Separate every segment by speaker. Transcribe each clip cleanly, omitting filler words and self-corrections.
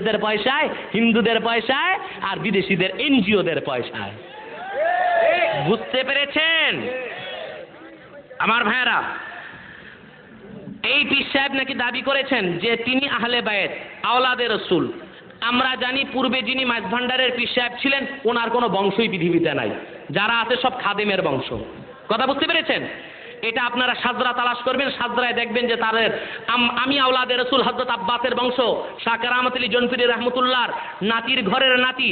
Speaker 1: মুসলিমদের পয়সায়, হিন্দুদের পয়সায়, আর বিদেশিদের এনজিওদের পয়সায়। বুঝতে পেরেছেন আমার ভাইয়েরা? এই পীর সাহেব নাকি দাবি করেছেন যে তিনি আহলে বায়েত, আওলাদে রসুল। আমরা জানি পূর্বে যিনি মাইজ ভান্ডারের পীর সাহেব ছিলেন ওনার কোনো বংশই পৃথিবীতে নাই, যারা আছে সব খাদেমের বংশ। কথা বুঝতে পেরেছেন? এটা আপনারা সাজরা তালাশ করবেন, সাজরায় দেখবেন যে তাদের আমি আওলাদে রসুল হযরত আব্বাসের বংশ, শাহ কেরামত আলী জৌনপুরী রহমতুল্লাহর নাতির ঘরের নাতি।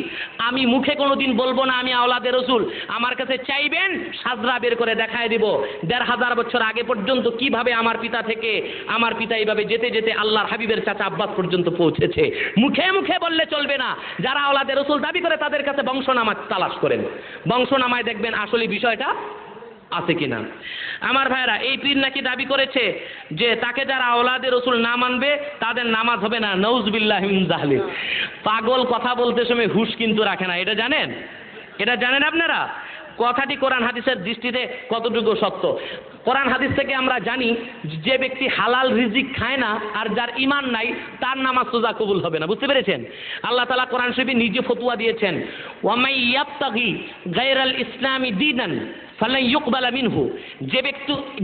Speaker 1: আমি মুখে কোনোদিন বলবো না আমি আওলাদে রসুল। আমার কাছে চাইবেন, সাজরা বের করে দেখায় দিব ১৫০০ বছর আগে পর্যন্ত কিভাবে আমার পিতা থেকে আমার পিতা এইভাবে যেতে যেতে আল্লাহর হাবিবের চাচা আব্বাস পর্যন্ত পৌঁছেছে। মুখে মুখে বললে চলবে না। যারা আওলাদে রসুল দাবি করে তাদের কাছে বংশনামা তালাশ করেন, বংশনামায় দেখবেন আসলে বিষয়টা আছে কিনা। আমার ভাইরা, এই পীর নাকি দাবি করেছে যে তাকে যারা আওলাদে রসুল না মানবে তাদের নামাজ হবে না। নাউজুবিল্লাহি মিন যালিক। পাগল কথা বলতে সময় হুঁশ কিন্তু রাখে না, এটা জানেন? এটা জানেন আপনারা? কথাটি কোরআন হাদিসের দৃষ্টিতে কতটুকু সত্য? কোরআন হাদিস থেকে আমরা জানি যে ব্যক্তি হালাল রিজিক খায় না আর যার ঈমান নাই তার নামাজ সোজা কবুল হবে না। বুঝতে পেরেছেন? আল্লাহ তাআলা কোরআন শরীফে নিজে ফতোয়া দিয়েছেন, ওয়া মান ইয়াবতাগি গায়রাল ইসলামি দীনান ফালান ইউকবালা মিনহু। যে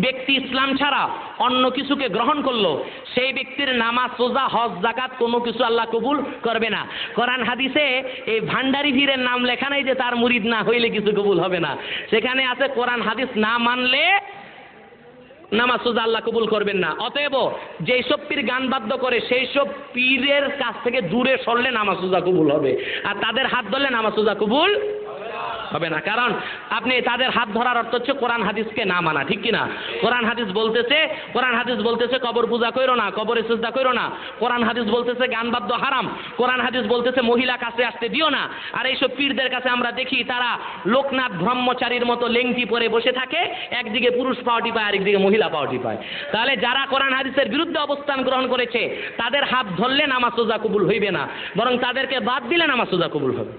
Speaker 1: ব্যক্তি ইসলাম ছাড়া অন্য কিছুকে গ্রহণ করলো সেই ব্যক্তির নামাজ, রোজা, হজ, যাকাত কোনো কিছু আল্লাহ কবুল করবে না। কোরআন হাদিসে এই ভান্ডারি পীরের নাম লেখা নাই যে তার মুরিদ না হইলে কিছু কবুল হবে না। সেখানে আছে কোরআন হাদিস না মানলে নামাজ রোজা আল্লাহ কবুল করবেন না। অতএব যেই সব পীর গান বাদ্য করে সেই সব পীরের কাছ থেকে দূরে সরলে নামাজ রোজা কবুল হবে, আর তাদের হাত ধরলে নামাজ রোজা কবুল হবে না। কারণ আপনি তাদের হাত ধরার অর্থ হচ্ছে কোরআন হাদিসকে না মানা, ঠিক কিনা? কোরআন হাদিস বলতেছে কবর পূজা কইরো না, কবরে সিজদা কইরো না। কোরআন হাদিস বলতেছে গান বাদ্য হারাম। কোরআন হাদিস বলতেছে মহিলা কাছে আসতে দিও না। আর এইসব পীরদের কাছে আমরা দেখি তারা লোকনাথ ব্রহ্মচারীর মতো লেংটি পরে বসে থাকে, একদিকে পুরুষ পাওয়াটি পায় আরেকদিকে মহিলা পাওয়াটি পায়। তাহলে যারা কোরআন হাদিসের বিরুদ্ধে অবস্থান গ্রহণ করেছে তাদের হাত ধরলে নামাজ রোজা কবুল হইবে না, বরং তাদেরকে বাদ দিলে নামাজ রোজা কবুল হবে।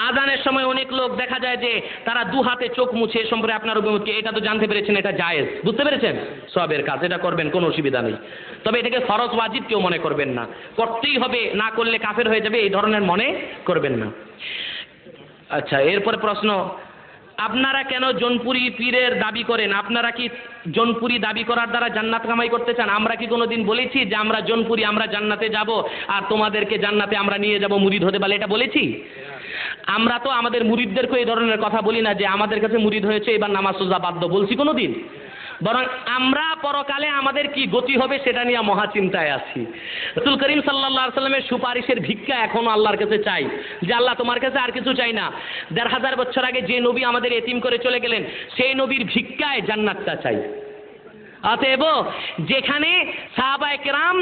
Speaker 1: আজানের সময় অনেক লোক দেখা যায় যে তারা দু হাতে চোখ মুছে, সম্পর্কে আপনার অভিমত কি? এটা তো জানতে পেরেছেন এটা জায়েজ, বুঝতে পেরেছেন? সবের কাজ, এটা করবেন, কোনো অসুবিধা নেই। তবে এটাকে ফরজ ওয়াজিব কেউ মনে করবেন না, করতেই হবে, না করলে কাফের হয়ে যাবে এই ধরনের মনে করবেন না। আচ্ছা, এরপরে প্রশ্ন, আপনারা কেন জৌনপুরি পীরের দাবি করেন? আপনারা কি জৌনপুরি দাবি করার দ্বারা জান্নাত কামাই করতে চান? আমরা কি কোনোদিন বলেছি যে আমরা জৌনপুরি আমরা জান্নাতে যাব আর তোমাদেরকে জান্নাতে আমরা নিয়ে যাব মুরিদ হতে পারলে? এটা বলেছি? আমরা তো আমাদের মুরিদদেরকে এই ধরনের কথা বলি না যে আমাদের কাছে মুরিদ হয়েছে এবার নামাজ রোজা বাধ্য, বলছি কোনোদিন? বরং আমরা পরকালে আমাদের কি গতি হবে সেটা নিয়ে মহা চিন্তায় আছি। রাসূল করিম সাল্লাল্লাহু আলাইহি ওয়াসাল্লামের সুপারিশের ভিক্ষা এখনো আল্লাহর কাছে চাই, যে আল্লাহ তোমার কাছে আর কিছু চাই না। ১৫০০ বছর আগে যে নবী আমাদের এতিম করে চলে গেলেন সেই নবীর ভিক্ষায় জান্নাতটা চাই। অতএব যেখানে সাহাবায়ে কেরাম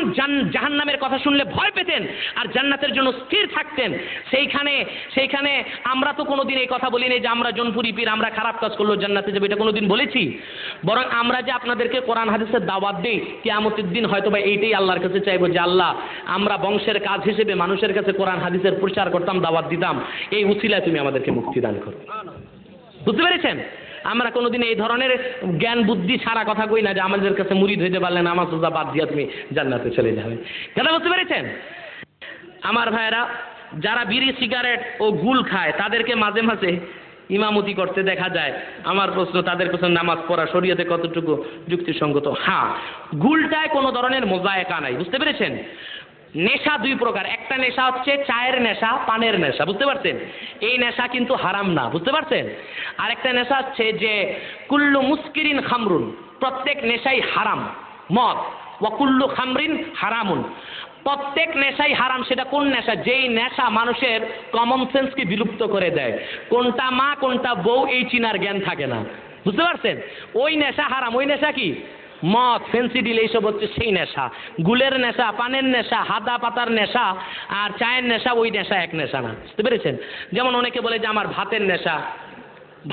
Speaker 1: জাহান্নামের কথা শুনলে ভয় পেতেন আর জান্নাতের জন্য স্থির থাকতেন, সেইখানে আমরা তো কোনোদিন এই কথা বলিনি যে আমরা জৌনপুরি পীর আমরা খারাপ কাজ করলো জান্নাতে যাবে, এটা কোনোদিন বলেছি? বরং আমরা যে আপনাদেরকে কোরআন হাদিসের দাওয়াত দিই, কিয়ামতের দিন হয়তো বা এইটাই আল্লাহর কাছে চাইবো যে আল্লাহ আমরা বংশের কাজ হিসেবে মানুষের কাছে কোরআন হাদিসের প্রচার করতাম, দাওয়াত দিতাম, এই উসিলায় তুমি আমাদেরকে মুক্তি দান করো। বুঝতে পেরেছেন? আমরা কোনোদিন এই ধরনের জ্ঞান বুদ্ধি ছাড়া কথা কই না যে আমাদের কাছে মুরিদ হইতে পারলে নামাজ রোজা বাদ দিয়া তুমি জান্নাতে চলে যাবে। কথা বুঝতে পেরেছেন? আমার ভাইয়েরা, যারা বিড়ি সিগারেট ও গুল খায় তাদেরকে মাঝে মাঝে ইমামতি করতে দেখা যায়। আমার প্রশ্ন, তাদের কাছে নামাজ পড়া শরীয়তে কতটুকু যুক্তিসঙ্গত? হ্যাঁ, গুলটায় কোনো ধরনের মোজায়েকা নাই। বুঝতে পেরেছেন? নেশা দুই প্রকার, একটা নেশা হচ্ছে চায়ের নেশা, পানের নেশা, বুঝতে পারছেন? এই নেশা কিন্তু হারাম না, বুঝতে পারছেন? আরেকটা নেশা হচ্ছে যে কুল্লু মুস্কিরিন খামরুন, প্রত্যেক নেশাই হারাম। মদ, ওয়া কুল্লু খামরিন হারামুন, প্রত্যেক নেশাই হারাম। সেটা কোন নেশা? যেই নেশা মানুষের কমন সেন্সকে বিলুপ্ত করে দেয়, কোনটা মা কোনটা বউ এই চিনার জ্ঞান থাকে না, বুঝতে পারছেন? ওই নেশা হারাম। ওই নেশা কি? মদ, ফেন্সিডিল, এইসব হচ্ছে সেই নেশা। গুলের নেশা, পানের নেশা, হাদা পাতার নেশা আর চায়ের নেশা ওই নেশা এক নেশা না, বুঝতে পেরেছেন? যেমন অনেকে বলে যে আমার ভাতের নেশা,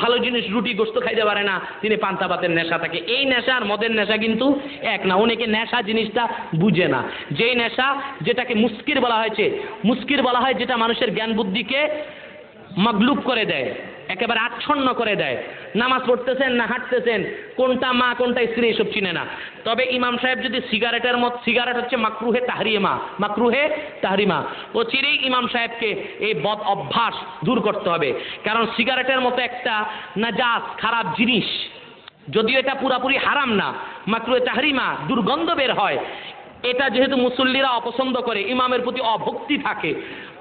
Speaker 1: ভালো জিনিস রুটি গোস্ত খাইতে পারে না, তিনি পান্তা ভাতের নেশা থাকে। এই নেশা আর মদের নেশা কিন্তু এক না। অনেকে নেশা জিনিসটা বুঝে না। যেই নেশা যেটাকে মুস্কির বলা হয়েছে, মুস্কির বলা হয় যেটা মানুষের জ্ঞান বুদ্ধিকে মাগলুব করে দেয়, একেবারে আচ্ছন্ন করে দেয়। নামাজ পড়তেছেন না হাঁটতেছেন, কোনটা মা কোনটা স্ত্রী এসব চিনে না। তবে ইমাম সাহেব যদি সিগারেট হচ্ছে মাকরুহে তাহরিমা, ও চিরেই ইমাম সাহেবকে এই বদ অভ্যাস দূর করতে হবে। কারণ সিগারেটের মতো একটা নাজাস খারাপ জিনিস, যদিও এটা পুরাপুরি হারাম না, মাকরুহে তাহরিমা, দুর্গন্ধ বের হয়, এটা যেহেতু মুসল্লিরা অপছন্দ করে, ইমামের প্রতি অভক্তি থাকে,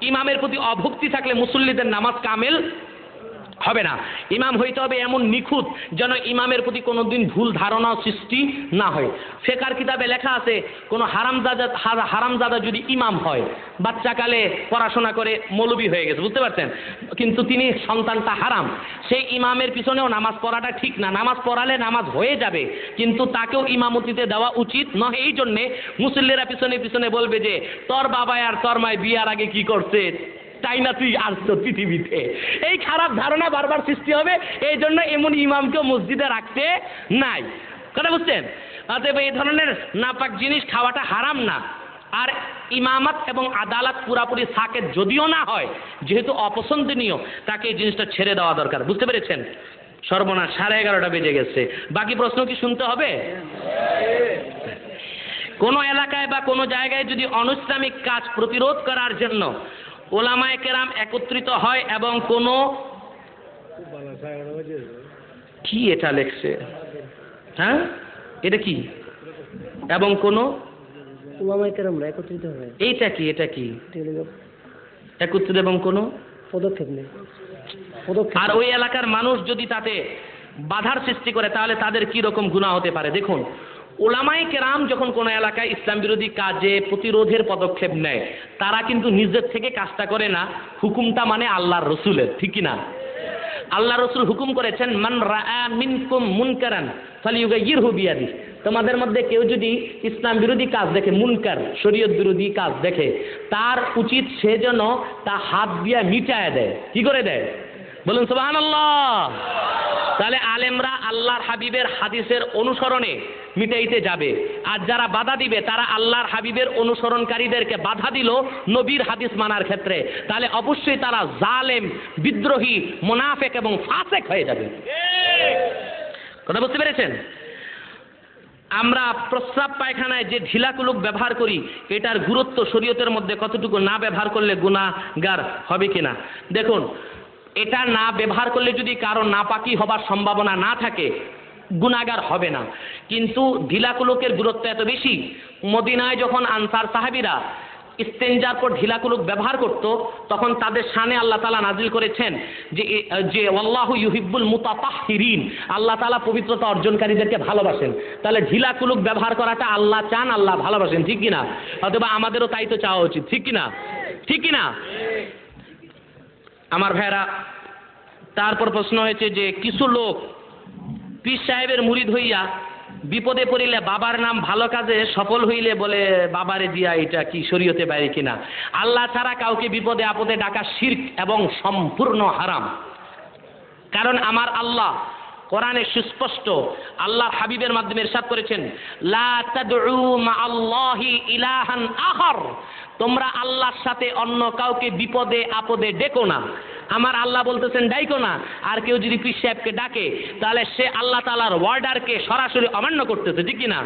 Speaker 1: ইমামের প্রতি অভক্তি থাকলে মুসল্লিদের নামাজ কামেল হবে না। ইমাম হইতে হবে এমন নিখুঁত যেন ইমামের প্রতি কোনোদিন ভুল ধারণা সৃষ্টি না হয়। ফিকহের কিতাবে লেখা আছে, কোনো হারামজাদা যদি ইমাম হয়, বাচ্চাকালে পড়াশোনা করে মৌলবী হয়ে গেছে, বুঝতে পারছেন, কিন্তু তিনি সন্তানটা হারাম, সেই ইমামের পিছনেও নামাজ পড়াটা ঠিক না। নামাজ পড়ালে নামাজ হয়ে যাবে, কিন্তু তাকেও ইমামতিতে দেওয়া উচিত নয়। এই জন্যে মুসল্লিরা পিছনে পিছনে বলবে যে তোর বাবা আর তোর মায় বিয়ার আগে কি করছে, তাই না তুই আসতো পৃথিবীতে, এই খারাপ ধারণা বারবার সৃষ্টি হবে। এই জন্য এমন ইমামকেও মসজিদে রাখতে নাই। কথা বুঝছেন? অতএব এই ধরনের নাপাক জিনিস খাওয়াটা হারাম না। আর ইমামত এবং আদালত পুরাপুরি সাকেত যদিও না হয়, যেহেতু অপছন্দনীয়, তাকে এই জিনিসটা ছেড়ে দেওয়া দরকার। বুঝতে পেরেছেন? সর্বনাশ, 11:30 বেজে গেছে। বাকি প্রশ্ন কি শুনতে হবে? কোনো এলাকায় বা কোনো জায়গায় যদি অনিসলামিক কাজ প্রতিরোধ করার জন্য ওলামায়ে কেরাম একত্রিত হয় এবং কোনো কি এটা লেখছে, হ্যাঁ এটা কি, এবং কোনো
Speaker 2: ওলামায়ে কেরামরা একত্রিত হয়,
Speaker 1: এটা কি একত্রিত এবং কোনো
Speaker 2: পদক্ষেপ নেই,
Speaker 1: আর ওই এলাকার মানুষ যদি তাতে বাধার সৃষ্টি করে, তাহলে তাদের কি রকম গুনাহ হতে পারে। দেখুন, ওলামায়ে কেরাম যখন কোনো এলাকায় ইসলাম বিরোধী কাজে প্রতিরোধের পদক্ষেপ নেয়, তারা কিন্তু নিজের থেকে কাজটা করে না, হুকুমটা মানে আল্লাহর রসুলের, ঠিক কি না? আল্লাহ রসুল হুকুম করেছেন, মান রাআ মিনকুম মুনকারান ফালিয়ুগাইয়িরহু বিয়াদিহি, তোমাদের মধ্যে কেউ যদি ইসলাম বিরোধী কাজ দেখে, মুনকার শরীয়ত বিরোধী কাজ দেখে, তার উচিত সে যেন তা হাত দিয়ে মিটায় দেয়। কি করে দেয়? বলুন সুবহানাল্লাহ। তাহলে আলেমরা আল্লাহর হাবিবের হাদিসের অনুসরণে মিটাইতে যাবে, আর যারা বাধা দিবে তারা আল্লাহর হাবিবের অনুসরণকারীদেরকে বাধা দিল নবীর হাদিস মানার ক্ষেত্রে, তাহলে অবশ্যই তারা জালেম, বিদ্রোহী, মুনাফিক এবং ফাসিক হয়ে যাবে। কথা বুঝতে পেরেছেন? আমরা প্রস্রাব পায়খানায় যে ঢিলা কুলুপ ব্যবহার করি, এটার গুরুত্ব শরীয়তের মধ্যে কতটুকু, না ব্যবহার করলে গুনাহগার হবে কিনা। দেখুন, এটা না ব্যবহার করলে যদি কারো নাপাকি হবার সম্ভাবনা না থাকে, গুনাহগার হবে না। কিন্তু ঢিলা কুলুকের গুরুত্ব এত বেশি, মদিনায় যখন আনসার সাহাবীরা ইস্তেঞ্জার পর ঢিলা কুলুক ব্যবহার করত, তখন তাদের শানে আল্লাহ তাআলা নাজিল করেছেন যে আল্লাহু ইউহিব্বুল মুতাতাহহিরিন, আল্লাহ তাআলা পবিত্রতা অর্জনকারীদেরকে ভালোবাসেন। তাহলে ঢিলা কুলুক ব্যবহার করাটা আল্লাহ চান, আল্লাহ ভালোবাসেন, ঠিক কিনা? অথবা আমাদেরও তাই তো চাওয়া উচিত, ঠিক কিনা? ঠিক কিনা আমার ভাইরা? তারপর প্রশ্ন হয়েছে যে কিছু লোক পীর সাহেবের মুরিদ হইয়া বিপদে পড়িলে বাবার নাম ভালো কাজে সফল হইলে বলে বাবারে দিয়া, এটা কি শরীয়তে বাইরে কিনা? আল্লাহ ছাড়া কাউকে বিপদে আপদে ডাকা শিরক এবং সম্পূর্ণ হারাম। কারণ আমার আল্লাহ কোরআনে সুস্পষ্ট আল্লাহর হাবিবের মাধ্যমে ইরশাদ করেছেন, লা তাদউ মাআল্লাহি ইলাহান আখার, তোমরা আল্লাহর সাথে অন্য কাউকে বিপদে আপদে ডেকো না। আমার আল্লাহ বলতেছেন ডাইকো না। আর কেউ যদি পীর সাহেবকে ডাকে, তাহলে সে আল্লাহ তাআলার ওয়ার্ডারকে সরাসরি অমান্য করতেছে, ঠিক কিনা?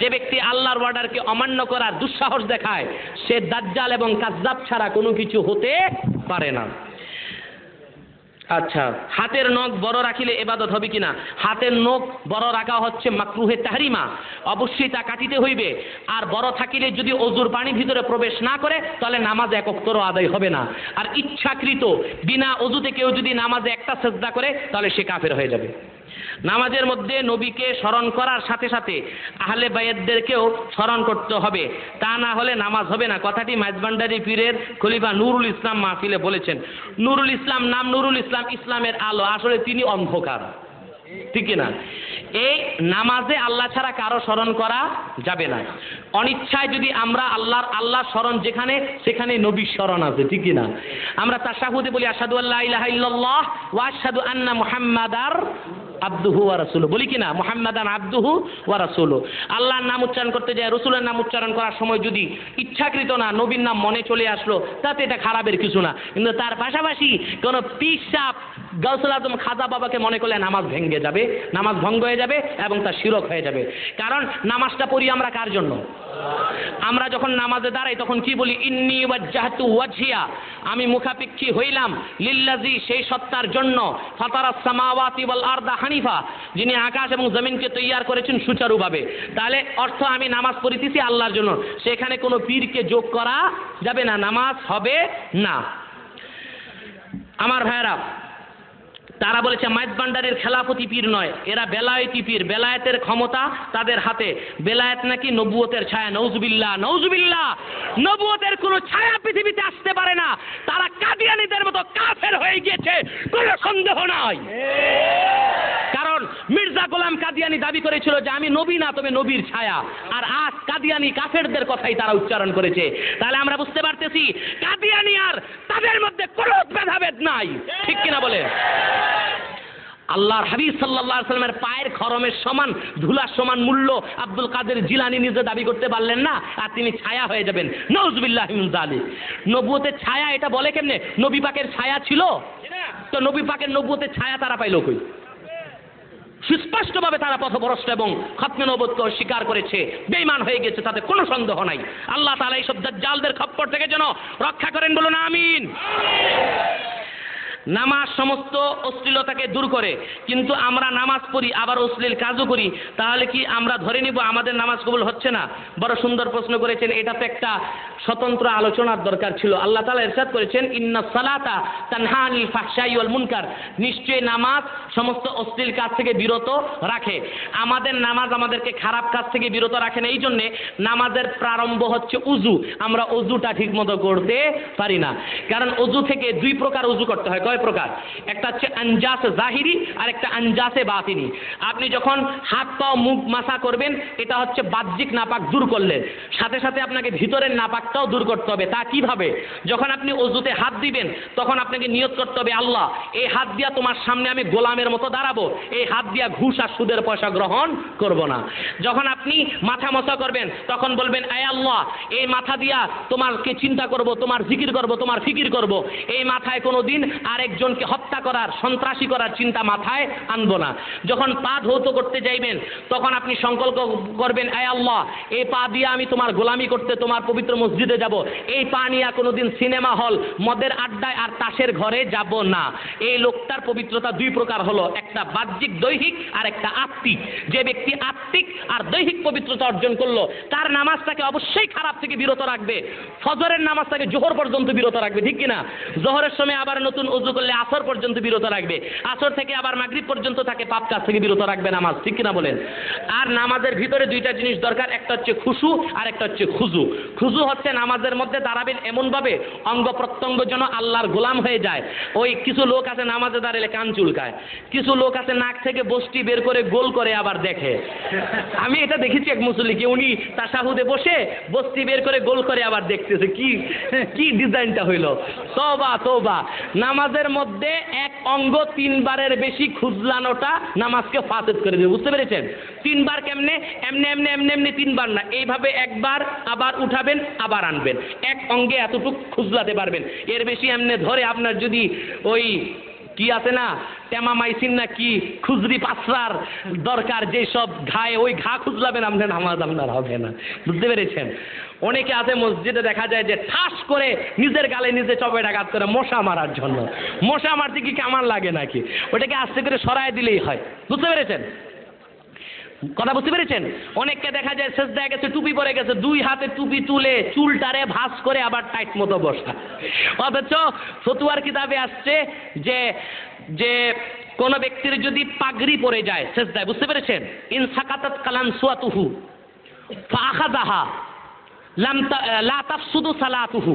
Speaker 1: যে ব্যক্তি আল্লাহর ওয়ার্ডারকে অমান্য করার দুঃসাহস দেখায়, সে দাজ্জাল এবং কাযযাব ছাড়া কোনো কিছু হতে পারে না। আচ্ছা, হাতের নখ বড় রাখিলে ইবাদত হবে কিনা? হাতের নখ বড় রাখা হচ্ছে মাকরুহে তাহরিমা, অবশ্যই তা কাটিতে হইবে। আর বড় থাকিলে যদি অজুর পানি ভিতরে প্রবেশ না করে, তাহলে নামাজ এক ওয়াক্তও আদায় হবে না। আর ইচ্ছাকৃত বিনা অজুতে কেউ যদি নামাজে একটা সিজদা করে, তাহলে সে কাফের হয়ে যাবে। নামাজের মধ্যে নবীকে স্মরণ করার সাথে সাথে আহলে বায়াতদেরকেও স্মরণ করতে হবে, তা না হলে নামাজ হবে না। কথাটি মাইজভান্ডারী পীরের খলিফা নুরুল ইসলাম মাহফিলে বলেছেন। নুরুল ইসলাম নাম নুরুল ইসলাম, ইসলামের আলো, আসলে তিনি অন্ধকার, ঠিক না? এই নামাজে আল্লাহ ছাড়া কারো স্মরণ করা যাবে না। অনিচ্ছায় যদি আমরা আল্লাহ স্মরণ যেখানে, সেখানে নবীর স্মরণ আছে, ঠিক না? আমরা তাশাহুদে বলি আশহাদু আল্লা ইলাহা ইল্লাল্লাহ ওয়া আশহাদু আন্না মুহাম্মাদার আবদুহু ওয়া রাসূলুহু, বলি কিনা? মুহাম্মাদান আবদুহু ওয়া রাসূলুহু। আল্লাহর নাম উচ্চারণ করতে যায়, রাসূলের নাম উচ্চারণ করার সময় যদি ইচ্ছাকৃত না নবীর নাম মনে চলে আসলো, তাতে এটা খারাপের কিছু না। কিন্তু তার পাশাপাশি কোনো পীর সাহেব গাউসুল আজম খাজা বাবাকে মনে করলে নামাজ ভেঙে যাবে, নামাজ ভঙ্গ হয়ে যাবে এবং তা শিরক হয়ে যাবে। কারণ নামাজটা পড়ি আমরা কার জন্য? আমরা যখন নামাজে দাঁড়াই তখন কি বলি? ইন্নী ওয়াজ্জাহতু ওয়াজহিয়া, আমি মুখাপেক্ষী হইলাম লিল্লাযী, সেই সত্তার জন্য, ফাতারাস সামাওয়াতি ওয়াল আরদা হানিফা, যিনি আকাশ এবং জমিনকে তৈয়ার করেছেন সুচারুভাবে। তাহলে অর্থ আমি নামাজ পড়িতেছি আল্লাহর জন্য, সেখানে কোনো পীরকে যোগ করা যাবে না, নামাজ হবে না। আমার ভাইয়েরা, তারা বলেছে মাইজ ভান্ডারের খেলাফতি পীর নয়, এরা বেলায়েতি পীর, বেলায়েতের ক্ষমতা তাদের হাতে। বেলায়েত নাকি নবুয়তের ছায়া। নওজুবিল্লাহ, নওজুবিল্লাহ, নবুয়তের কোনো ছায়া পৃথিবীতে আসতে পারে না। তারা কাদিয়ানীদের মতো কাফের হয়ে গিয়েছে, কোনো সন্দেহ নাই। কারণ মির্জা গোলাম কাদিয়ানী দাবি করেছিল যে আমি নবী না, তবে নবীর ছায়া, আর আজ কাদিয়ানী কাফেরদের কথাই তারা উচ্চারণ করেছে। তাহলে আমরা বুঝতে পারতেছি কাদিয়ানী আর তাদের মধ্যে কোনো ভেদাভেদ নাই, ঠিক কিনা বলে? আল্লাহর হাবিব সাল্লাল্লাহু আলাইহি সাল্লামের পায়ের খরমের সমান, ধুলার সমান মূল্য আব্দুল কাদের জিলানী নিজে দাবি করতে পারলেন না, আর তিনি ছায়া হয়ে যাবেন। নাউযুবিল্লাহি মিন যালিক। নবুয়তের ছায়া এটা বলে কেমনে? নবী পাকের ছায়া ছিল তো নবী পাকের নবুয়তের ছায়া তারা পাইল কই? সুস্পষ্টভাবে তারা পথভ্রষ্ট এবং খতমে নবুয়তকে অস্বীকার করেছে, বেঈমান হয়ে গেছে, তাতে কোনো সন্দেহ নাই। আল্লাহ তাআলা এইসব দাজ্জালদের খপ্পর থেকে যেন রক্ষা করেন, বলুন আমিন। নামাজ সমস্ত অশ্লীলতাকে দূর করে, কিন্তু আমরা নামাজ পড়ি আবার অশ্লীল কাজও করি, তাহলে কি আমরা ধরে নিব আমাদের নামাজ কবুল হচ্ছে না? বড় সুন্দর প্রশ্ন করেছেন, এটা তো একটা স্বতন্ত্র আলোচনার দরকার ছিল। আল্লাহ তাআলা ইরশাদ করেছেন, ইন্নাস সালাতা তানহা আনিল ফাহশাই ওয়াল মুনকার, নিশ্চয়ই নামাজ সমস্ত অশ্লীল কাজ থেকে বিরত রাখে। আমাদের নামাজ আমাদেরকে খারাপ কাজ থেকে বিরত রাখে না, এই জন্যে নামাজের প্রারম্ভ হচ্ছে উজু। আমরা অজুটা ঠিক মতো করতে পারি না, কারণ অজু থেকে দুই প্রকার উজু করতে হয়। কয় প্রকার? একটা হচ্ছে আনজাস জাহিরি আর একটা আনজাসে বাতিনি। আপনি যখন হাত পা মুখ মাসা করবেন, এটা হচ্ছে বাহ্যিক নাপাক দূর করলেন, সাথে সাথে আপনাকে ভিতরের নাপাকটাও দূর করতে হবে। তা কিভাবে? যখন আপনি অজুতে হাত দিবেন তখন আপনাকে নিয়ত করতে হবে, আল্লাহ এই হাত দিয়া তোমার সামনে আমি গোলামের মতো দাঁড়াবো, এই হাত দিয়া ঘুষ আর সুদের পয়সা গ্রহণ করব না। যখন আপনি মাথা মসা করবেন তখন বলবেন, আয় আল্লাহ এই মাথা দিয়া তোমারকে চিন্তা করব, তোমার জিকির করব, তোমার ফিকির করব, এই মাথায় কোনোদিন আরেকজনকে হত্যা করার, সন্ত্রাসী করার চিন্তা মাথায় আনবো না। যখন পা ধৌত করতে যাইবেন তখন আপনি সংকল্প করবেন, আয় আল্লাহ এই পা দিয়ে আমি তোমার গোলামি করতে তোমার পবিত্র মসজিদে যাব, এই পা নিয়ে কোনোদিন সিনেমা হল, মদের আড্ডায় আর তাসের ঘরে যাব না। এই লোকটার পবিত্রতা দুই প্রকার হলো, একটা বাহ্যিক দৈহিক আর একটা আত্মিক। যে ব্যক্তি আত্মিক আর দৈহিক পবিত্রতা অর্জন করলো, তার নামাজটাকে অবশ্যই খারাপ থেকে বিরত রাখবে। ফজরের নামাজটাকে জোহর পর্যন্ত বিরত রাখবে, ঠিক কিনা? জোহরের সময় আবার নতুন ওযু করলে আসর পর্যন্ত বিরত রাখবে, আসর থেকে আবার মাগরিব পর্যন্ত তাকে পাপ কাজ থেকে বিরত রাখবে নামাজ, ঠিক কিনা বলেন? আর নামাজের ভিতরে দুইটা জিনিস দরকার, একটা হচ্ছে খুশু আর একটা হচ্ছে খুজু। খুজু হচ্ছে নামাজের মধ্যে দাঁড়াবেন এমনভাবে অঙ্গ প্রত্যঙ্গ যেন আল্লাহর গোলাম হয়ে যায়। ওই কিছু লোক আছে নামাজে দাঁড়ালে কান চুলকায়, কিছু লোক আছে নাক থেকে বষ্টি বের করে গোল করে আবার দেখে। আমি এটা দেখেছি এক মুসল্লিকে, উনি তাশাহুদে বসে বষ্টি বের করে গোল করে আবার দেখতেছে, কি ডিজাইনটা হইল। তওবা তওবা, নামাজের মধ্যে এক অঙ্গ তিনবারের বেশি খুজলানোটা নামাজকে ফাসেদ করে দেবে, বুঝতে পেরেছেন? তিনবার কেমনে? এমনি এমনি এমনি এমনি তিনবার না, এইভাবে একবার আবার উঠাবেন আবার আনবেন, এক অঙ্গে এতটুকু খুজলাতে পারবেন। এর বেশি এমনি ধরে আপনার যদি ওই কি আছে না টেমামাইসিন না কি খুজরি পাসরার দরকার, যেসব ঘায়ে ওই ঘা খুজলাবেন আপনার নামাজ আপনার হবে না, বুঝতে পেরেছেন? অনেকে আছে মসজিদে দেখা যায় যে ঠাস করে নিজের গালে নিজে চপেটাঘাত করে মশা মারার জন্য। মশা মারতে কি কামান লাগে নাকি? ওটাকে আস্তে করে সরায় দিলেই হয়, বুঝতে পেরেছেন? কথা বুঝতে পেরেছেন? অনেককে দেখা যায় সেজদায় গেছে, টুপি পরে গেছে, দুই হাতে টুপি তুলে চুলটারে ভাঁজ করে আবার টাইট মতো বসা। অথচ ফতুয়ার কিতাবে আসছে যে যে কোন ব্যক্তির যদি পাগড়ি পরে যায় সেজদায়, বুঝতে পেরেছেন? ইন সাকাতাত কালান সুয়াতুহু ফাআখাযাহা লা তাফসুদু সালাতুহু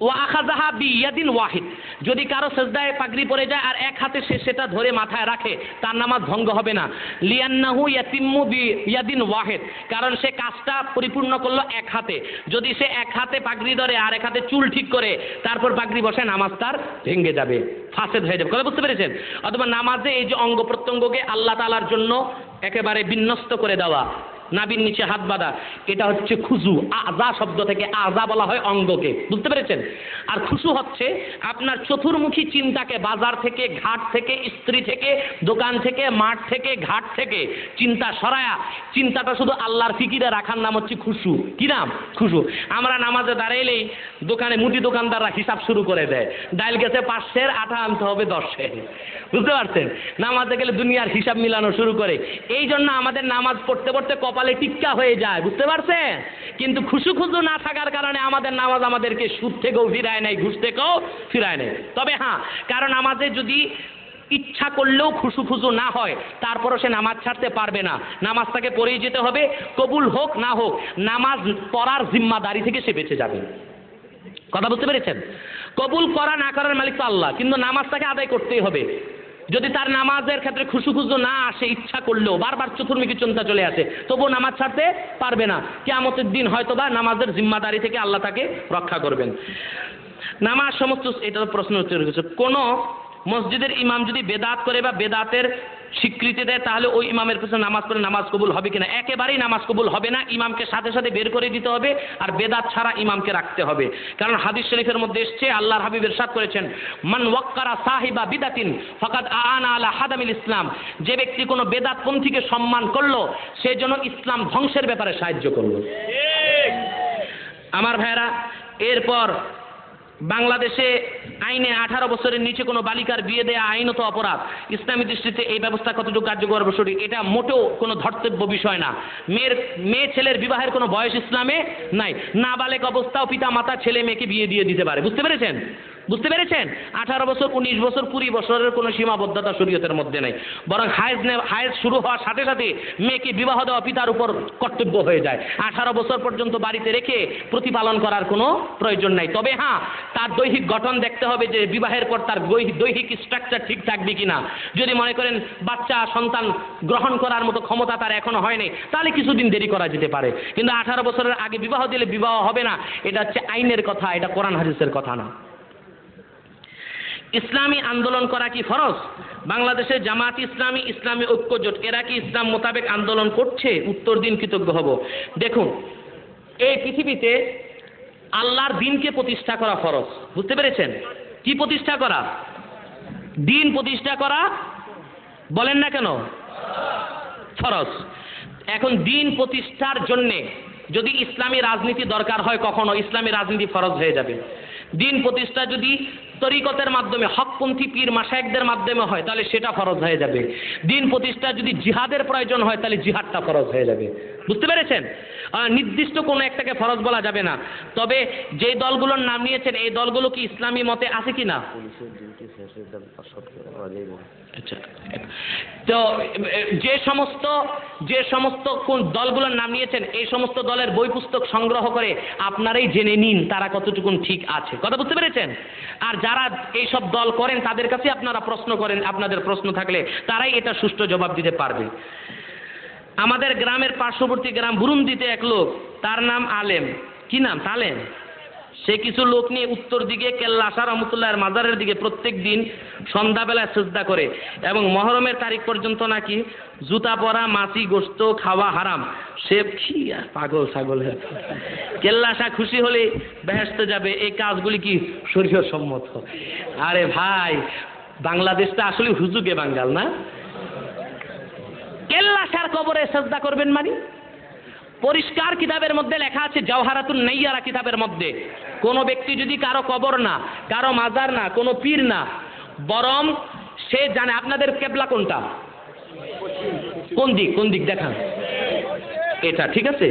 Speaker 1: ওয়া আখাযাহা বিয়াদিন ওয়াহিদ। যদি কারো সেজদায় পাগড়ি পরে যায় আর এক হাতে সে সেটা ধরে মাথায় রাখে, তার নামাজ ভঙ্গ হবে না। লিয়ান্নাহু ইয়াতিম্মু বিয়াদিন ওয়াহিদ, কারণ সে কাজটা পরিপূর্ণ করলো এক হাতে। যদি সে এক হাতে পাগড়ি ধরে আর এক হাতে চুল ঠিক করে তারপর পাগড়ি বসে, নামাজ তার ভেঙে যাবে, ফাসেদ হয়ে যাবে। কথা বুঝতে পেরেছেন? অথবা নামাজে এই যে অঙ্গ প্রত্যঙ্গকে আল্লাহ তাআলার জন্য একেবারে বিন্যস্ত করে দেওয়া, নাভির নিচে হাত বাঁধা, এটা হচ্ছে খুজু। আযা শব্দ থেকে আযা বলা হয় অঙ্গকে, বুঝতে পেরেছেন? আর খুশু হচ্ছে আপনার চতুর্মুখী চিন্তাকে, বাজার থেকে, ঘাট থেকে, স্ত্রী থেকে, দোকান থেকে, মাঠ থেকে, ঘাট থেকে চিন্তা সরায়া চিন্তাটা শুধু আল্লাহর ফিকিরে রাখার নাম হচ্ছে খুশু। কি নাম? খুশু। আমরা নামাজে দাঁড়াইলেই দোকানে মুদি দোকানদাররা হিসাব শুরু করে দেয়, ডাইল গেছে 500, আটা আনতে হবে 10-এর, বুঝতে পারছেন? নামাজে গেলে দুনিয়ার হিসাব মিলানো শুরু করে। এই জন্য আমাদের নামাজ পড়তে পড়তে কপালে টিক্কা হয়ে যায়, বুঝতে পারছেন? কিন্তু খুশু না থাকার কারণে আমাদের নামাজ আমাদেরকে সুদ থেকেও ফিরায় নেয়, ঘুষ থেকেও ফিরায় নেয়। তবে হ্যাঁ, কারণ আমাদের যদি ইচ্ছা করলেও খুশু না হয়, তারপরও সে নামাজ ছাড়তে পারবে না, নামাজটাকে পড়েই যেতে হবে। কবুল হোক না হোক, নামাজ পড়ার জিম্মাদারি থেকে সে বেঁচে যাবে। কথা বুঝতে পেরেছেন? কবুল করা না করার মালিক তো আল্লাহ, কিন্তু নামাজটাকে আদায় করতেই হবে। যদি তার নামাজের ক্ষেত্রে খুশু না আসে, ইচ্ছা করলেও বারবার চতুর্মুখী চিন্তা চলে আসে, তবুও নামাজ ছাড়তে পারবে না। কিয়ামতের দিন হয়তোবা নামাজের জিম্মাদারি থেকে আল্লাহ তাকে রক্ষা করবেন। নামাজ সমস্ত, এটা প্রশ্ন হচ্ছে, কোন মসজিদের ইমাম যদি বেদাত করে বা বেদাতের স্বীকৃতি দেয়, তাহলে ওই ইমামের পিছনে নামাজ পড়ে নামাজ কবুল হবে কিনা? একেবারেই নামাজ কবুল হবে না, ইমামকে সাথে সাথে বের করে দিতে হবে, আর বেদাত ছাড়া ইমামকে রাখতে হবে। কারণ হাদিস শরীফের মধ্যে এসেছে, আল্লাহর হাবিব ইরশাদ করেছেন, মান ওয়াক্কারা সাহিবা বিদাতিন ফাকাদ আনা আলা হাদামিল ইসলাম। যে ব্যক্তি কোনো বেদাতপন্থীকে সম্মান করলো, সে যেন ইসলাম ধ্বংসের ব্যাপারে সাহায্য করলো। আমার ভাইরা, এরপর বাংলাদেশে আইনে 18 বছরের নিচে কোনো বালিকার বিয়ে দেয়া আইনত অপরাধ। ইসলামী দৃষ্টিতে এই ব্যবস্থা কতটুকু কার্যকর সঠিক, এটা মোটেও কোনো ধর্তব্য বিষয় না। মেয়ে ছেলের বিবাহের কোনো বয়স ইসলামে নাই। নাবালেক অবস্থাও পিতা মাতা ছেলে মেয়েকে বিয়ে দিয়ে দিতে পারে, বুঝতে পেরেছেন? বুঝতে পেরেছেন? 18 বছর, 19 বছর, 20 বছরের কোনো সীমাবদ্ধতা শরীয়তের মধ্যে নেই। বরং হায়েজ শুরু হওয়ার সাথে সাথে মেয়েকে বিবাহ দেওয়া পিতার উপর কর্তব্য হয়ে যায়। 18 বছর পর্যন্ত বাড়িতে রেখে প্রতিপালন করার কোনো প্রয়োজন নাই। তবে হ্যাঁ, তার দৈহিক গঠন দেখতে হবে যে বিবাহের পর তার দৈহিক স্ট্রাকচার ঠিক থাকবে কিনা। যদি মনে করেন বাচ্চা সন্তান গ্রহণ করার মতো ক্ষমতা তার এখনো হয়নি, তাহলে কিছুদিন দেরি করা যেতে পারে। কিন্তু 18 বছরের আগে বিবাহ দিলে বিবাহ হবে না, এটা হচ্ছে আইনের কথা, এটা কোরআন হাদিসের কথা না। ইসলামী আন্দোলন করা কি ফরজ? বাংলাদেশের জামাত ইসলামী, ইসলামী ঐক্যজোট, এরা কি ইসলাম মোতাবেক আন্দোলন করছে? উত্তর দিন, কৃতজ্ঞ হব। দেখুন, এই পৃথিবীতে আল্লাহর দিনকে প্রতিষ্ঠা করা ফরজ, বুঝতে পেরেছেন? কি প্রতিষ্ঠা করা? দিন প্রতিষ্ঠা করা, বলেন না কেন? ফরজ। এখন দিন প্রতিষ্ঠার জন্যে যদি ইসলামী রাজনীতি দরকার হয়, কখনো ইসলামী রাজনীতি ফরজ হয়ে যাবে। দিন প্রতিষ্ঠা যদি তরিকতের মাধ্যমে, হকপন্থী পীর মাশায়েখদের মাধ্যমে হয়, তাহলে সেটা ফরজ হয়ে যাবে। দিন প্রতিষ্ঠা যদি জিহাদের প্রয়োজন হয়, তাহলে জিহাদটা ফরজ হয়ে যাবে, বুঝতে পেরেছেন? নির্দিষ্ট কোনো একটাকে ফরজ বলা যাবে না। তবে যে দলগুলোর নাম নিয়েছেন, এই দলগুলো কি ইসলামী মতে আছে কিনা? আচ্ছা, তো যে সমস্ত কোন দলগুলোর নাম নিয়েছেন, এই সমস্ত দলের বই পুস্তক সংগ্রহ করে আপনারাই জেনে নিন তারা কতটুকু ঠিক আছে। কথা বুঝতে পেরেছেন? আর যারা এই সব দল করেন, তাদের কাছে আপনারা প্রশ্ন করেন, আপনাদের প্রশ্ন থাকলে তারাই এটা সুষ্ঠু জবাব দিতে পারবে। আমাদের গ্রামের পার্শ্ববর্তী গ্রাম বুরুন্দিতে এক লোক, তার নাম আলেম। কি নাম? তালেম। সে কিছু লোক নিয়ে উত্তর দিকে কেল্লা আশা রহমতুল্লাহর মাজারের দিকে প্রত্যেক দিন সন্ধ্যাবেলায় সিজদা করে, এবং মহরমের তারিখ পর্যন্ত নাকি জুতা পরা, মাছি গোশত খাওয়া হারাম। সে কি পাগল ছাগল, কেল্লা আশা খুশি হলে বেহেশতে যাবে, এই কাজগুলি কি শরীয়ত সম্মত? আরে ভাই, বাংলাদেশটা আসলে হুজুগে বাঙ্গাল না? কেল্লা আশার কবরে সিজদা করবেন মানে? পরিষ্কার কিতাবের মধ্যে লেখা আছে, জাওহারাতুন নাইয়ারা কিতাবের মধ্যে, কোন ব্যক্তি যদি কারো কবর না, কারো মাজার না, কোনো পীর না, বরং সে জানে আপনাদের কেবলা কোনটা, কোন দিক দেখান, এটা ঠিক আছে।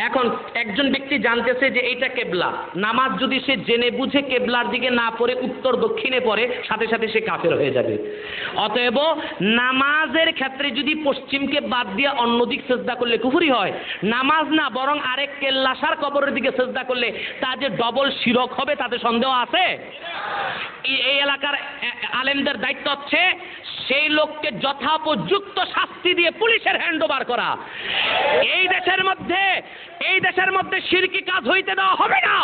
Speaker 1: এখন একজন ব্যক্তি জানতেছে যে এইটা কেবলা, নামাজ যদি সে জেনে বুঝে কেবলার দিকে না পড়ে উত্তর দক্ষিণে পড়ে, সাথে সাথে সে কাফের হয়ে যাবে। অতএব নামাজের ক্ষেত্রে যদি পশ্চিমকে বাদ দিয়ে অন্য দিক সিজদা করলে কুফরি হয়, নামাজ না বরং আরেক কেল্লাসার কবরের দিকে সিজদা করলে তা যে ডবল শিরক হবে, তাতে সন্দেহ আছে? এই এলাকার আলেমদের দায়িত্ব হচ্ছে সেই লোককে যথোপযুক্ত শাস্তি দিয়ে পুলিশের হ্যান্ডওভার করা। এই দেশের মধ্যে শিরকি কাজ হইতে দেওয়া হবে না,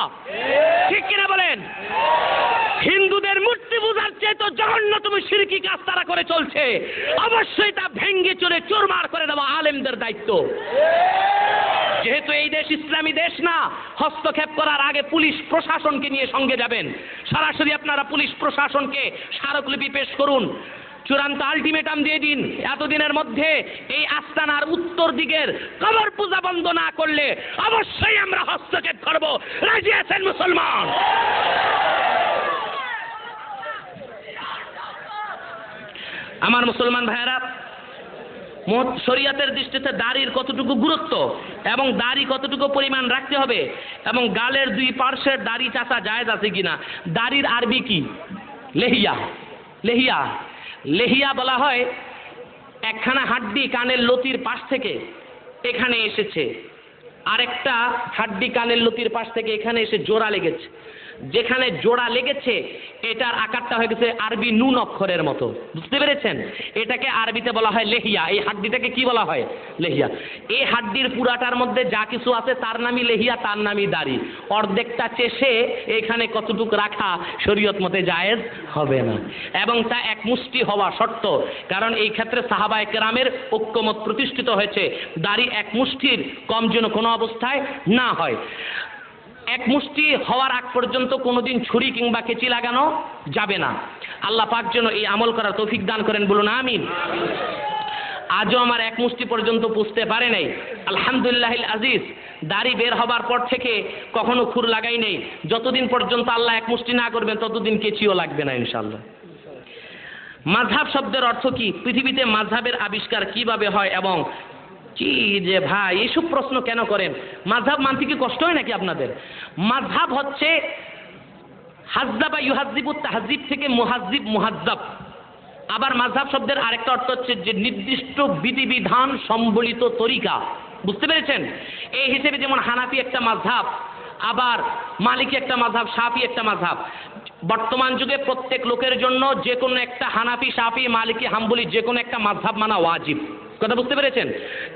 Speaker 1: ঠিক কিনা বলেন? হিন্দুদের মূর্তি পূজার চেয়ে তো জঘন্যতম শিরকি কাজ তারা করে চলছে, অবশ্যই তা ভেঙ্গে চলে চুরমার করে দেওয়া আলেমদের দায়িত্ব। যেহেতু এই দেশ ইসলামী দেশ না, হস্তক্ষেপ করার আগে পুলিশ প্রশাসনকে নিয়ে সঙ্গে যাবেন। সরাসরি আপনারা পুলিশ প্রশাসনকে স্মারকলিপি পেশ করুন, চূড়ান্ত আলটিমেটাম দিয়ে দিন, এতদিনের মধ্যে এই আস্তানার উত্তর দিকের কবর পূজা বন্ধ না করলে অবশ্যই আমরা হস্তক্ষেপ করব। রাজি আছেন মুসলমান? আমার মুসলমান ভাইয়েরা, শরীয়তের দৃষ্টিতে দাড়ির কতটুকু গুরুত্ব এবং দাড়ি কতটুকু পরিমাণ রাখতে হবে এবং গালের দুই পার্শ্বের দাড়ি চাষা জায়েজ আছে কিনা। দাড়ির আরবি কি? লেহিয়া। লেহিয়া লেহিয়া বলা হয় একখানা হাড্ডি কানের লতির পাশ থেকে এখানে এসেছে, আরেকটা হাড্ডি কানের লতির পাশ থেকে এখানে এসে জোড়া লেগেছে। যেখানে জোড়া লেগেছে এটার আকারটা হয়ে গেছে আরবি নুন অক্ষরের মতো, বুঝতে পেরেছেন? এটাকে আরবিতে বলা হয় লেহিয়া। এই হাড্ডিটাকে কি বলা হয়? লেহিয়া। এই হাড্ডির পুরাটার মধ্যে যা কিছু আছে তার নামই লেহিয়া, তার নামই দাড়ি। অর্ধেকটা চেষে এখানে কতটুকু রাখা শরীয়ত মতে জায়েজ হবে না, এবং তা এক মুষ্টি হওয়া শর্ত। কারণ এই ক্ষেত্রে সাহাবায়ে কেরামের ঐক্যমত প্রতিষ্ঠিত হয়েছে, দাড়ি এক মুষ্টির কম যেন কোনো অবস্থায় না হয়। এক মুষ্টি হওয়ার আগ পর্যন্ত কোনোদিন ছুরি কিংবা কেচি লাগানো যাবে না। আল্লাহ পাক যেন এই আমল করার তৌফিক দান করেন, বলুন আমিন। আজও আমার এক মুষ্টি পর্যন্ত পুষতে পারে নাই, আলহামদুলিল্লাহিল আজিজ। দাড়ি বের হবার পর থেকে কখনো খুর লাগাই নেই। যতদিন পর্যন্ত আল্লাহ এক মুষ্টি না করবেন ততদিন কেচিও লাগবে না ইনশাআল্লাহ। মাযহাব শব্দের অর্থ কি? পৃথিবীতে মাযহাবের আবিষ্কার কিভাবে হয় এবং কি যে ভাই এইসব প্রশ্ন কেন করেন? মাযহাব মানতে কি কষ্ট হয় নাকি আপনাদের? মাযহাব হচ্ছে হাজ্জাবা ইউহাজ্জিবু তাহজিব থেকে মুহাজ্জিব মুহাজ্জাব। আবার মাযহাব শব্দের আরেকটা অর্থ হচ্ছে যে নির্দিষ্ট বিধিবিধান সম্বলিত তরিকা, বুঝতে পেরেছেন? এই হিসেবে যেমন হানাফি একটা মাযহাব, আবার মালিকি একটা মাযহাব, শাফি একটা মাযহাব। বর্তমান যুগে প্রত্যেক লোকের জন্য যে কোনো একটা হানাফি, শাফি, মালিকি, হাম্বলি যে কোনো একটা মাযহাব মানা ওয়াজিব। কথা বুঝতে পেরেছেন?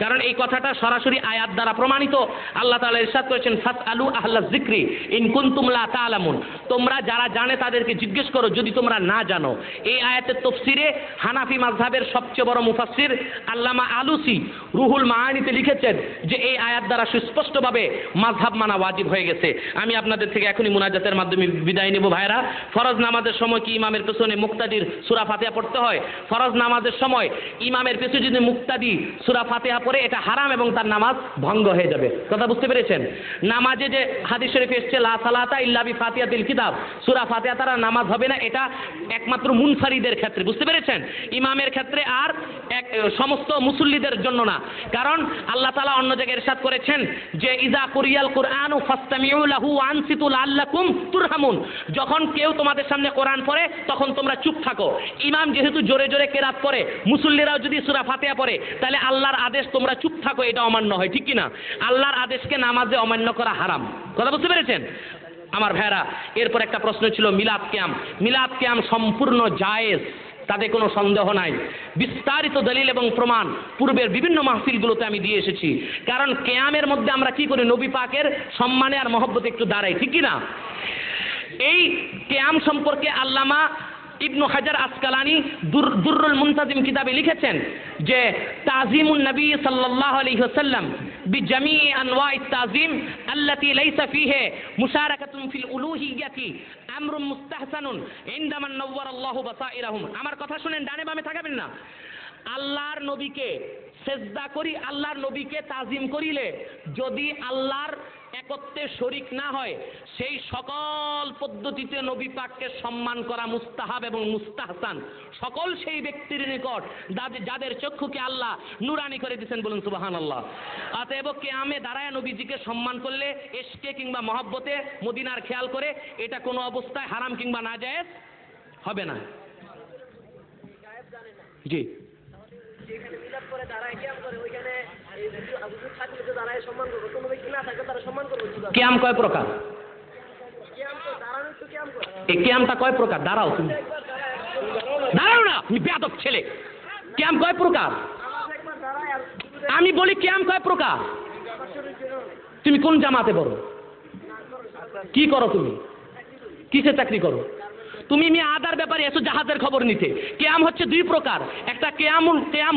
Speaker 1: কারণ এই কথাটা সরাসরি আয়াত দ্বারা প্রমাণিত। আল্লাহ তাআলা ইরশাদ করেছেন, ফাসআলু আহলায যিকরি ইন কুনতুম লা তা'লামুন। তোমরা যারা জানে তাদেরকে জিজ্ঞেস করো যদি তোমরা না জানো। এই আয়াতের তাফসিরে হানাফি মাযহাবের সবচেয়ে বড় মুফাসসির আল্লামা আলুসি রুহুল মাআনিতে লিখেছেন যে এই আয়াত দ্বারা সুস্পষ্টভাবে মাযহাব মানা ওয়াজিব হয়ে গেছে। আমি আপনাদের থেকে এখনই মুনাজাতের মাধ্যমে বিদায় নেব ভাইরা। ফরজ নামাজের সময় কি ইমামের পেছনে মুক্তাদির সূরা ফাতিহা পড়তে হয়? ফরজ নামাজের সময় ইমামের পেছনে যদি মুক্তাদি সূরা ফাতিহা পড়ে এটা হারাম এবং তার নামাজ ভঙ্গ হয়ে যাবে। কথা বুঝতে পেরেছেন? নামাজে যে হাদিস শরীফে এসেছে লা সালাতা ইল্লা বিফাতিহাতিল কিতাব, সূরা ফাতিহা ছাড়া নামাজ হবে না, এটা একমাত্র মুনফারিদের ক্ষেত্রে, বুঝতে পেরেছেন? ইমামের ক্ষেত্রে আর সমস্ত মুসল্লিদের জন্য না। কারণ আল্লাহ তাআলা অন্য জায়গায় ইরশাদ করেছেন যে ইজা কুরিয়াল কুরআনু ফাসতামিউ লাহু ওয়া আনসিতু লাআল্লাকুম তুরহামুন। যখন কেউ তোমাদের সামনে কোরআন পড়ে তখন তোমরা চুপ থাকো। ইমাম যেহেতু জোরে জোরে কেরাত পড়ে, মুসল্লিরাও যদি সূরা ফাতিহা পড়ে, তাহলে আল্লাহর আদেশ তোমরা চুপ থাকো এটা অমান্য হয়, ঠিক কিনা? আল্লাহর আদেশকে নামাজে অমান্য করা হারাম। কথা বুঝতে পেরেছেন আমার ভাইরা? এরপর একটা প্রশ্ন ছিল মিলাদ কিয়াম। মিলাদ কিয়াম সম্পূর্ণ জায়েজ, তাতে কোনো সন্দেহ নাই। বিস্তারিত দলিল এবং প্রমাণ পূর্বের বিভিন্ন মাহফিলগুলোতে আমি দিয়ে এসেছি। কারণ কিয়ামের মধ্যে আমরা কি করি? নবী পাকের সম্মানে আর মহব্বতে একটু দাঁড়াই, ঠিক কিনা? এই কিয়াম সম্পর্কে আল্লামা ইবনু হাজার আসকালানি দুররুল মুনতাজিম কিতাবে লিখেছেন যে তাজিমুন নবী সাল্লাল্লাহু আলাইহি ওয়াসাল্লাম বিজামি আনওয়া'i তাজিম আল্লাতী লাইসা ফীহি মুশারাকাতুন ফিল উলুহিয়্যাতি আমরুন মুস্তাহসানুন ইনদামান নাওয়ারাল্লাহু বাসাইরাহুম। আমার কথা শুনেন, ডানে বামে তাকাবেন না। আল্লাহর নবীকে সেজদা করি, আল্লাহর নবীকে তাজিম করিলে যদি আল্লাহর একত্বে শরীক না হয়, সেই সকল পদ্ধতিতে নবী পাককে সম্মান করা মুস্তাহাব এবং মুস্তাহসান। সকল সেই ব্যক্তির নিকট যাদের চক্ষুকে আল্লাহ নুরানি করে দিয়েছেন, বলুন সুবহানাল্লাহ। অতএব কিয়ামে দাঁড়ায় নবীজিকে সম্মান করলে ইশকে কিংবা মহব্বতে মদিনার খেয়াল করে এটা কোনো অবস্থায় হারাম কিংবা নাজায়েজ হবে না। জি, কিয়াম কয় প্রকার? এই কিয়ামটা কয় প্রকার? দাঁড়াও, তুমি দাঁড়াও না, তুমি বেয়াদব ছেলে। কিয়াম কয় প্রকার? আমি বলি কিয়াম কয় প্রকার? তুমি কোন জামাতে পড়ো? কি করো তুমি? কিসে চাকরি করো? তুমি মেয়ে আদার ব্যাপারে এসো জাহাজের খবর নিতে। কেয়াম হচ্ছে দুই প্রকার, একটা কেয়াম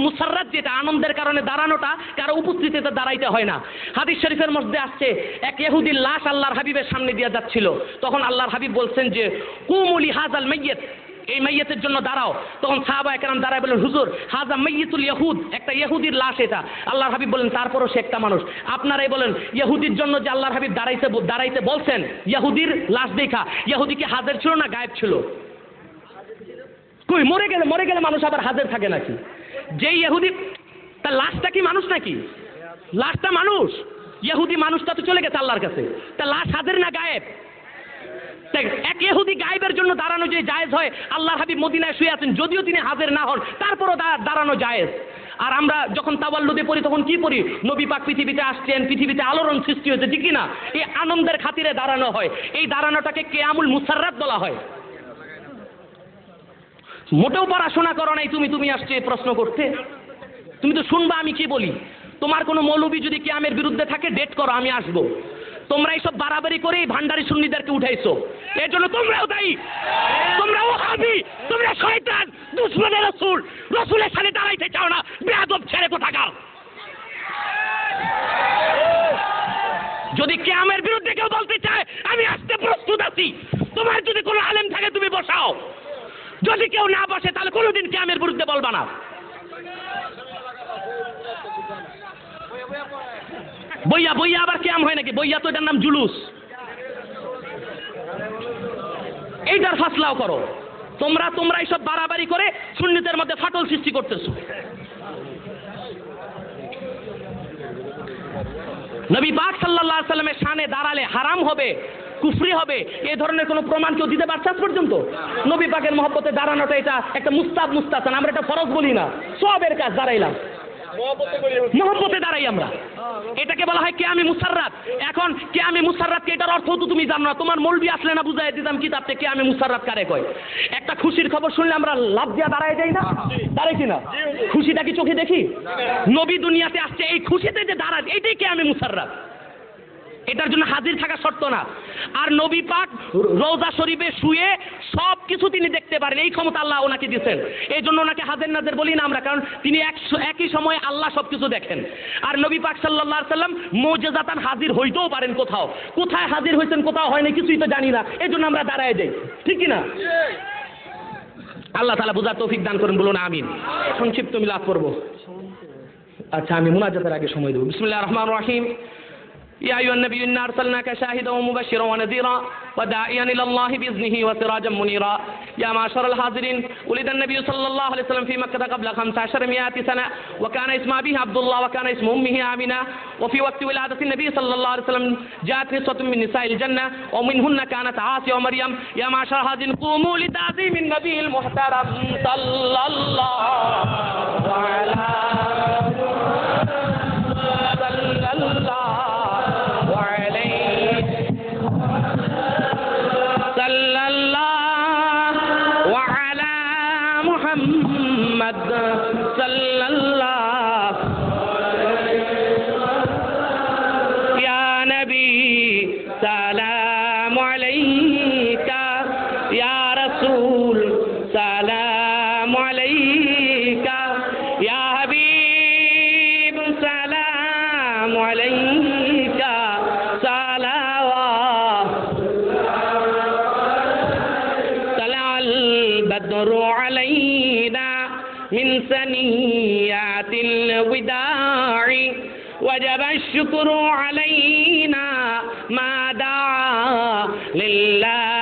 Speaker 1: মুসাররাত, যেটা আনন্দের কারণে দাঁড়ানোটা, কারো উপস্থিতিতে দাঁড়াইতে হয় না। হাদিস শরীফের মধ্যে আসছে, এক ইহুদির লাশ আল্লাহর হাবিবের সামনে দিয়ে যাচ্ছিল, তখন আল্লাহর হাবিব বলছেন যে কুমুলি হাজাল মাইয়িত, এই মাইয়িতের জন্য দাঁড়াও। তখন সাহাবায়ে কেরাম দাঁড়ায় বলেন, হুজুর হাজা মাইয়িতুল ইহুদ, একটা ইহুদির লাশ এটা। আল্লাহর হাবিব বলেন, তারপরও সে একটা মানুষ। আপনারাই বলেন, ইহুদির জন্য যে আল্লাহর হাবিব দাঁড়াইতে বলছেন, ইহুদির লাশ দেখা, ইহুদি কি হাজির ছিল না গায়েব ছিল? কই মরে গেলে মানুষ আবার হাজির থাকে নাকি? যে ইহুদি, তার লাশটা কি মানুষ নাকি? লাশটা মানুষ, ইহুদি মানুষটা তো চলে গেছে আল্লাহর কাছে, তার লাশ হাজির না গায়েব? এক ইহুদি গায়েবের জন্য দাঁড়ানো যে জায়েজ হয়, আল্লাহর হাবিব মদিনায় শুয়ে আছেন, যদিও তিনি হাজির না হন, তারপরও দাঁড়ানো জায়েজ। আর আমরা যখন তাওয়াল্লুদে পড়ি তখন কি পড়ি? নবী পাক পৃথিবীতে আসছেন, পৃথিবীতে আলোড়ন সৃষ্টি হয়েছে, ঠিক না? এই আনন্দের খাতিরে দাঁড়ানো হয়, এই দাঁড়ানোটাকে কিয়ামুল মুসাররাত বলা হয়। মোটেও পড়াশোনা করো নাই তুমি আসছে প্রশ্ন করতে, তুমি তো শুনবা আমি কি বলি। তোমার কোনো মৌলবী যদি কিয়ামের বিরুদ্ধে থাকে ডেট করো, আমি আসবো। তোমরা এইসব বাড়াবাড়ি করে ভান্ডারি সুন্নিদেরকে উঠাইছো, এর জন্য তোমরাও দায়ী। তোমরা ওহাবি, তোমরা শয়তান, দুশমনে রাসূল, রাসূলের সাথে দাঁড়াইতে চাও না, বেয়াদব ছেড়ে কোথাকার। যদি কিয়ামের বিরুদ্ধে কেউ বলতে চায়, আমি আসতে প্রস্তুত আছি। তোমার যদি কোনো আলেম থাকে তুমি বসাও, যদি কেউ না বসে তাহলে কোনোদিন কিয়ামের বিরুদ্ধে বলবা না। বইয়া আবার কিয়াম হয় নাকি? বইয়া তো এটার নাম জুলুস। এইটার ফাসলাও করো। তোমরা এইসব বাড়াবাড়ি করে সুন্নিদের মধ্যে ফাটল সৃষ্টি করতেছো। নবী পাক সাল্লাল্লাহু আলাইহি সাল্লামের শানে দাঁড়ালে হারাম হবে, কুফরি হবে, এই ধরনের কোনো প্রমাণ কেউ দিতে পারছে আজ পর্যন্ত? নবী পাকের মহব্বতে দাঁড়ানোটা এটা একটা মুস্তাহসান, আমরা এটা ফরজ বলি না, সওয়াবের কাজ। দাঁড়াইলাম মহব্বতে দাঁড়াই আমরা, এটাকে বলা হয় কিয়ামে মুসাররাত। এখন কিয়ামে মুসাররাতকে এটার অর্থ তো তুমি জানো না, তোমার মৌলবি আসলে না বুঝাই দিতাম কিতাব থেকে কিয়ামে মুসাররাত কারে কয়। একটা খুশির খবর শুনলে আমরা লাভ দিয়া দাঁড়ায় যাই না? দাঁড়াই কিনা? খুশিটা কি চোখে দেখি? নবী দুনিয়াতে আসছে, এই খুশিতে যে দাঁড়ায় এইটাই কিয়ামে মুসাররাত। এটার জন্য হাজির থাকা শর্ত না। আর নবী পাক রওজা শরীফে শুয়ে সব কিছু তিনি দেখতে পারেন, এই ক্ষমতা আল্লাহ ওনাকে দিয়েছেন। এই জন্য ওনাকে হাজির নাজির বলি না আমরা, কারণ তিনি একই সময়ে আল্লাহ সবকিছু দেখেন। আর নবী পাক সাল্লাল্লাহু আলাইহি সাল্লাম মুজিজাতান হাজির হইতেও পারেন কোথাও, কোথায় হাজির হয়েছেন কোথাও হয়নি কিছুই তো জানি না, এই জন্য আমরা দাঁড়ায় যাই, ঠিক কি না? আল্লাহ তাআলা বুঝার তৌফিক দান করেন, বলুন আমিন। সংক্ষিপ্ত মিলাদ করব। আচ্ছা, আমি মুনাজাতের আগে সময় দেব। বিসমিল্লাহির রহমানির রহিম। يا أيها النبي إنا أرسلناك شاهدا ومبشرا ونذيرا وداعيا إلى الله بإذنه وسراجا منيرا يا معشر الحاضرين ولد النبي صلى الله عليه وسلم في مكة قبل 1500 سنة وكان اسم أبيه عبد الله وكان اسم أمه آمنة وفي وقت ولادة النبي صلى الله عليه وسلم جاءت نسوة من نساء الجنة ومنهن كانت عاصية ومريم يا معشر الحاضرين قوموا لتعظيم النبي المحترم صلى الله على من ثنيات الوداع وجب الشكر علينا ما دعا لله